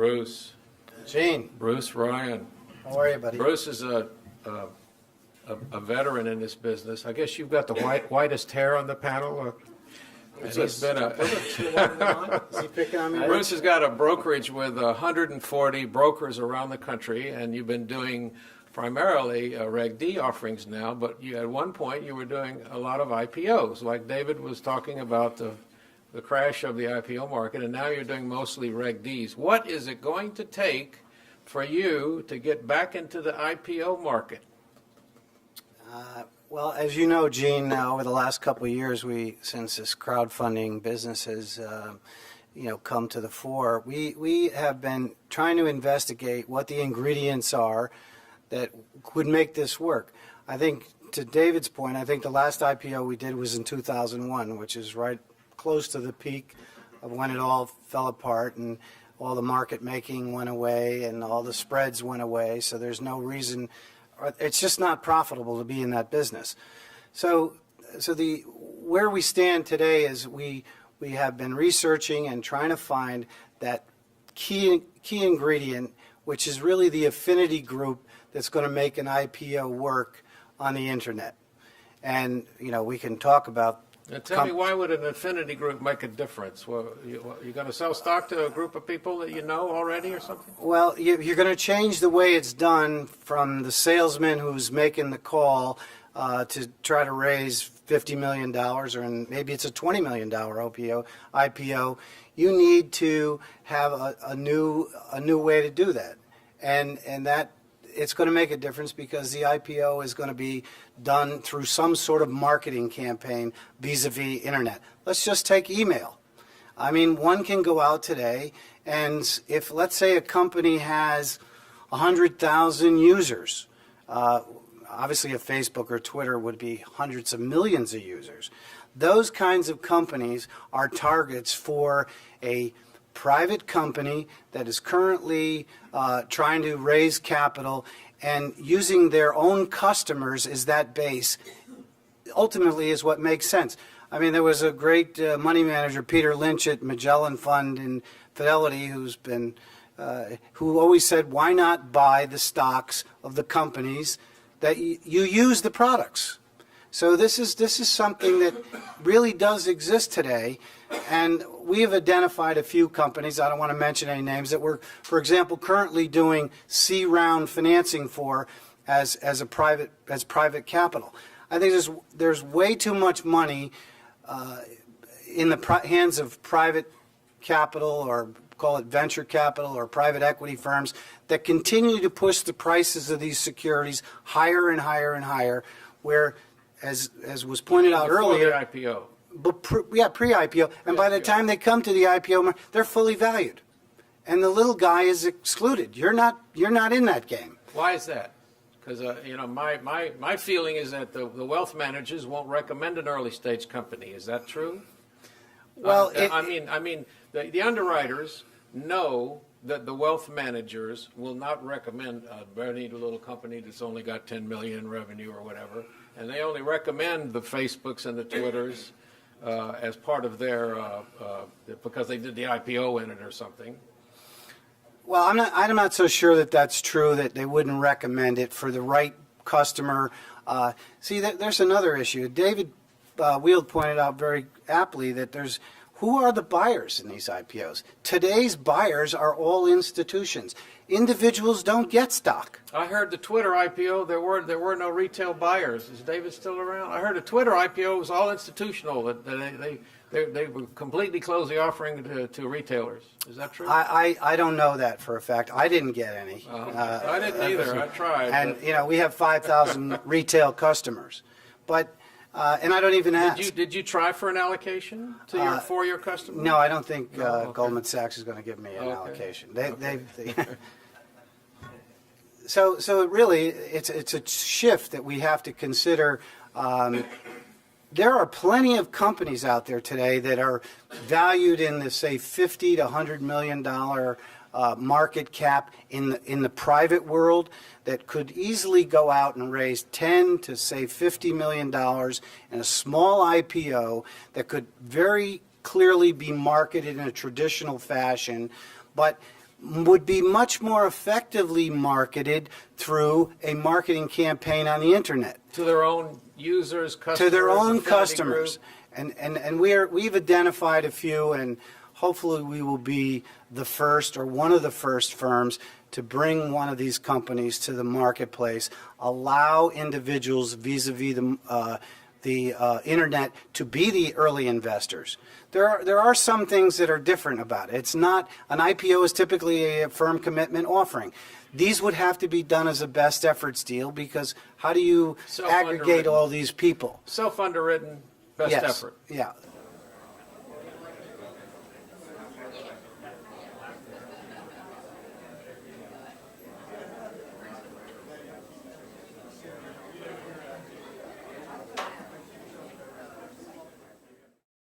Bruce. Gene, Bruce Ryan. how are you, buddy? Bruce is a veteran in this business. I guess you've got the whitest hair on the panel. And he's been Is he picking on me? Bruce has got a brokerage with 140 brokers around the country, and you've been doing primarily Reg D offerings now, but at one point you were doing a lot of IPOs, like David was talking about the crash of the IPO market, and now you're doing mostly Reg Ds. What is it going to take for you to get back into the IPO market? Well, as you know, Gene, over the last couple of years, since this crowdfunding business has, come to the fore, we have been trying to investigate what the ingredients are that would make this work. I think, to David's point, I think the last IPO we did was in 2001, which is right close to the peak of when it all fell apart and all the market making went away and all the spreads went away. So there's no reason. It's just not profitable to be in that business. So where we stand today is we have been researching and trying to find that key ingredient, which is really the affinity group that's going to make an IPO work on the internet. And we can talk about. Now tell me, why would an affinity group make a difference? Well, you going to sell stock to a group of people that you know already or something? Well, you're going to change the way it's done from the salesman who's making the call to try to raise $50 million, or maybe it's a $20 million IPO. You need to have a new way to do that, and that it's going to make a difference because the IPO is going to be done through some sort of marketing campaign vis-a-vis internet. Let's just take email. I mean, one can go out today, and if, let's say, a company has 100,000 users, obviously a Facebook or Twitter would be hundreds of millions of users. Those kinds of companies are targets for a private company that is currently trying to raise capital, and using their own customers as that base ultimately is what makes sense. I mean, there was a great money manager, Peter Lynch at Magellan Fund in Fidelity, who always said, why not buy the stocks of the companies that you use the products? So this is something that really does exist today, and we have identified a few companies, I don't want to mention any names, that we're, for example, currently doing C round financing for as private capital. I think there's way too much money in the hands of private capital, or call it venture capital, or private equity firms that continue to push the prices of these securities higher and higher and higher, where as was pointed out earlier, IPO. But pre-IPO, and by the time they come to the IPO, they're fully valued, and the little guy is excluded. You're not in that game. Why is that? Because my feeling is that the wealth managers won't recommend an early stage company. Is that true? Well, the underwriters know that the wealth managers will not recommend a very neat little company that's only got 10 million in revenue or whatever, and they only recommend the Facebooks and the Twitters as part of their because they did the IPO in it or something. Well, I'm not so sure that that's true, that they wouldn't recommend it for the right customer. See, there's another issue. David Wield pointed out very aptly that who are the buyers in these IPOs? Today's buyers are all institutions. Individuals don't get stock. I heard the Twitter IPO, there were no retail buyers. Is David still around? I heard the Twitter IPO was all institutional, that they would completely close the offering to retailers. Is that true? I don't know that for a fact. I didn't get any. I didn't either. I tried. And we have 5,000 retail customers, but and I don't even ask. Did you try for an allocation for your customers? No, I don't think Goldman Sachs is going to give me an allocation. So it really, it's a shift that we have to consider. There are plenty of companies out there today that are valued in the, say, $50 to $100 million market cap in the private world that could easily go out and raise 10 to, say, $50 million in a small IPO that could very clearly be marketed in a traditional fashion. But would be much more effectively marketed through a marketing campaign on the internet. To their own users, customers? To their own affinity customers. group? And we've identified a few, and hopefully we will be the first or one of the first firms to bring one of these companies to the marketplace, allow individuals vis-a-vis the internet to be the early investors. There are some things that are different about it. It's not, an IPO is typically a firm commitment offering. These would have to be done as a best efforts deal, because how do you aggregate all these people? Self-underwritten, best Yes, effort. yeah.